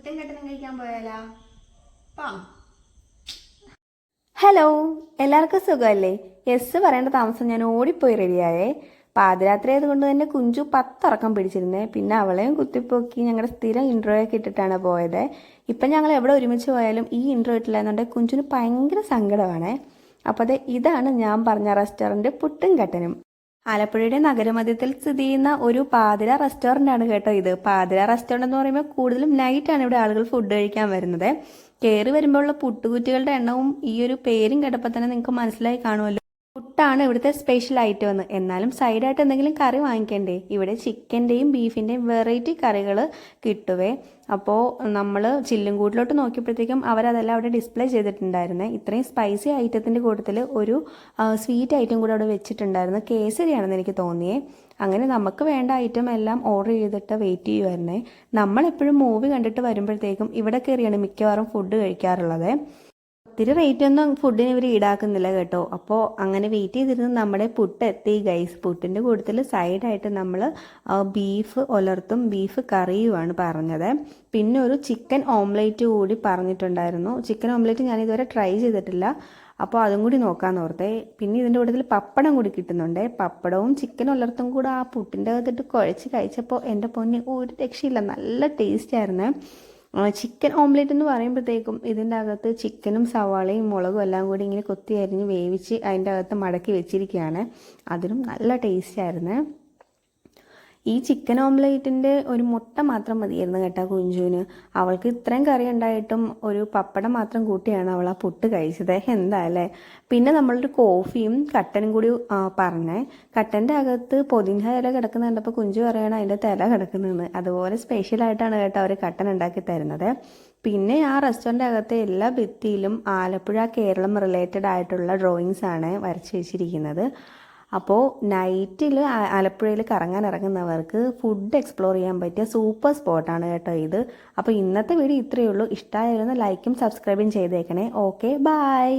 പുട്ടും കട്ടനും കഴിക്കാൻ പോയാലാ? Palm. Hello, എല്ലാവർക്കും സുഖമല്ലേ? യെസ് പറയേണ്ട താമസം ഞാൻ ഓടിപ്പോയി റെഡിയായേ. പാതിരാത്രി ആയതുകൊണ്ട് തന്നെ കുഞ്ചു 10 ഉറക്കം പിടിച്ചിരുന്നേ. പിന്നെ അവളെയും കുത്തിപ്പോക്കി ഞങ്ങളുടെ സ്ഥിരം ഇൻട്രോ ഒക്കെ ഇട്ടിട്ടാണ് പോയത്. ഇപ്പം ഞങ്ങൾ എവിടെ ഒരുമിച്ച് പോയാലും ഈ ഇൻട്രോ ഇട്ടില്ല എന്നുണ്ടെങ്കിൽ കുഞ്ചുന് ഭയങ്കര സങ്കടമാണേ. അപ്പോൾ അതെ, ഇതാണ് ഞാൻ പറഞ്ഞ റെസ്റ്റോറൻറ്റ് പുട്ടും കട്ടനും. ആലപ്പുഴയുടെ നഗരമധ്യത്തിൽ സ്ഥിതി ചെയ്യുന്ന ഒരു പാതിര റെസ്റ്റോറൻ്റ് ആണ് കേട്ടോ ഇത്. പാതിര റെസ്റ്റോറൻ്റ് എന്ന് പറയുമ്പോൾ കൂടുതലും നൈറ്റാണ് ഇവിടെ ആളുകൾ ഫുഡ് കഴിക്കാൻ വരുന്നത്. കയറി വരുമ്പോഴുള്ള പുട്ടുകുറ്റികളുടെ എണ്ണവും ഈ ഒരു പേരും കേട്ടപ്പോൾ തന്നെ നിങ്ങൾക്ക് മനസ്സിലായി കാണുമല്ലോ. പുട്ടാണ് ഇവിടുത്തെ സ്പെഷ്യൽ ഐറ്റം എന്ന്. എന്നാലും സൈഡായിട്ട് എന്തെങ്കിലും കറി വാങ്ങിക്കണ്ടേ? ഇവിടെ ചിക്കൻ്റെയും ബീഫിൻ്റെയും വെറൈറ്റി കറികൾ കിട്ടുവേ. അപ്പോൾ നമ്മൾ ചില്ലുംകൂട്ടിലോട്ട് നോക്കിയപ്പോഴത്തേക്കും അവരതെല്ലാം അവിടെ ഡിസ്പ്ലേ ചെയ്തിട്ടുണ്ടായിരുന്നേ. ഇത്രയും സ്പൈസി ഐറ്റത്തിൻ്റെ കൂട്ടത്തിൽ ഒരു സ്വീറ്റ് ഐറ്റം കൂടെ അവിടെ വെച്ചിട്ടുണ്ടായിരുന്നു. കേസരിയാണെന്ന് എനിക്ക് തോന്നിയേ. അങ്ങനെ നമുക്ക് വേണ്ട ഐറ്റം എല്ലാം ഓർഡർ ചെയ്തിട്ട് വെയിറ്റ് ചെയ്യുമായിരുന്നേ. നമ്മളെപ്പോഴും മൂവി കണ്ടിട്ട് വരുമ്പോഴത്തേക്കും ഇവിടെ കയറിയാണ് മിക്കവാറും ഫുഡ് കഴിക്കാറുള്ളത്. ഒത്തിരി റേറ്റ് ഒന്നും ഫുഡിന് ഇവർ ഈടാക്കുന്നില്ല കേട്ടോ. അപ്പോൾ അങ്ങനെ വെയിറ്റ് ചെയ്തിരുന്ന് നമ്മുടെ പുട്ട് എത്തി ഗൈസ്. പുട്ടിൻ്റെ കൂട്ടത്തിൽ സൈഡായിട്ട് നമ്മൾ ബീഫ് ഉലർത്തും ബീഫ് കറിയുമാണ് പറഞ്ഞത്. പിന്നെ ഒരു ചിക്കൻ ഓംലേറ്റ് കൂടി പറഞ്ഞിട്ടുണ്ടായിരുന്നു. ചിക്കൻ ഓംലേറ്റ് ഞാൻ ഇതുവരെ ട്രൈ ചെയ്തിട്ടില്ല, അപ്പോൾ അതും കൂടി നോക്കാമെന്ന് ഓർത്തേ. പിന്നെ ഇതിൻ്റെ കൂട്ടത്തിൽ പപ്പടം കൂടി കിട്ടുന്നുണ്ട്. പപ്പടവും ചിക്കൻ ഉലർത്തും കൂടെ ആ പുട്ടിൻ്റെ അകത്തിട്ട് കുഴച്ച് കഴിച്ചപ്പോൾ എൻ്റെ പൊന്നെ ഒരു രക്ഷയില്ല, നല്ല ടേസ്റ്റ് ആയിരുന്നു. ചിക്കൻ ഓംലേറ്റ് എന്ന് പറയുമ്പോഴത്തേക്കും ഇതിൻ്റെ അകത്ത് ചിക്കനും സവാളയും മുളകും എല്ലാം കൂടി ഇങ്ങനെ കൊത്തി അരിഞ്ഞ് വേവിച്ച് അതിൻ്റെ അകത്ത് മടക്കി വെച്ചിരിക്കുകയാണ്. അതിനും നല്ല ടേസ്റ്റ് ആയിരുന്നു. ഈ ചിക്കൻ ഓംലേറ്റിൻ്റെ ഒരു മുട്ട മാത്രം മതിയായിരുന്നു കേട്ടോ കുഞ്ചുവിന്. അവൾക്ക് ഇത്രയും കറി ഉണ്ടായിട്ടും ഒരു പപ്പടം മാത്രം കൂട്ടിയാണ് അവൾ ആ പുട്ട് കഴിച്ചത്. എന്താ അല്ലേ. പിന്നെ നമ്മളൊരു കോഫിയും കട്ടനും കൂടി പറഞ്ഞേ. കട്ടൻ്റെ അകത്ത് പൊതിന ഇല കിടക്കുന്ന കണ്ടപ്പോൾ കുഞ്ചു പറയണം അതിൻ്റെ തല കിടക്കുന്നതെന്ന്. അതുപോലെ സ്പെഷ്യലായിട്ടാണ് കേട്ടോ അവർ കട്ടൻ ഉണ്ടാക്കി തരുന്നത്. പിന്നെ ആ റെസ്റ്റോറൻ്റ് അകത്തെ എല്ലാ ഭിത്തിയിലും ആലപ്പുഴ കേരളം റിലേറ്റഡ് ആയിട്ടുള്ള ഡ്രോയിങ്സ് ആണ് വരച്ച് വെച്ചിരിക്കുന്നത്. അപ്പോൾ നൈറ്റിൽ ആലപ്പുഴയിൽ കറങ്ങാൻ ഇറങ്ങുന്നവർക്ക് ഫുഡ് എക്സ്പ്ലോർ ചെയ്യാൻ പറ്റിയ സൂപ്പർ സ്പോട്ടാണ് കേട്ടോ ഇത്. അപ്പോൾ ഇന്നത്തെ വീഡിയോ ഇത്രയേ ഉള്ളൂ. ഇഷ്ടമായിരുന്നു ലൈക്കും സബ്സ്ക്രൈബും ചെയ്തേക്കണേ. Okay, by.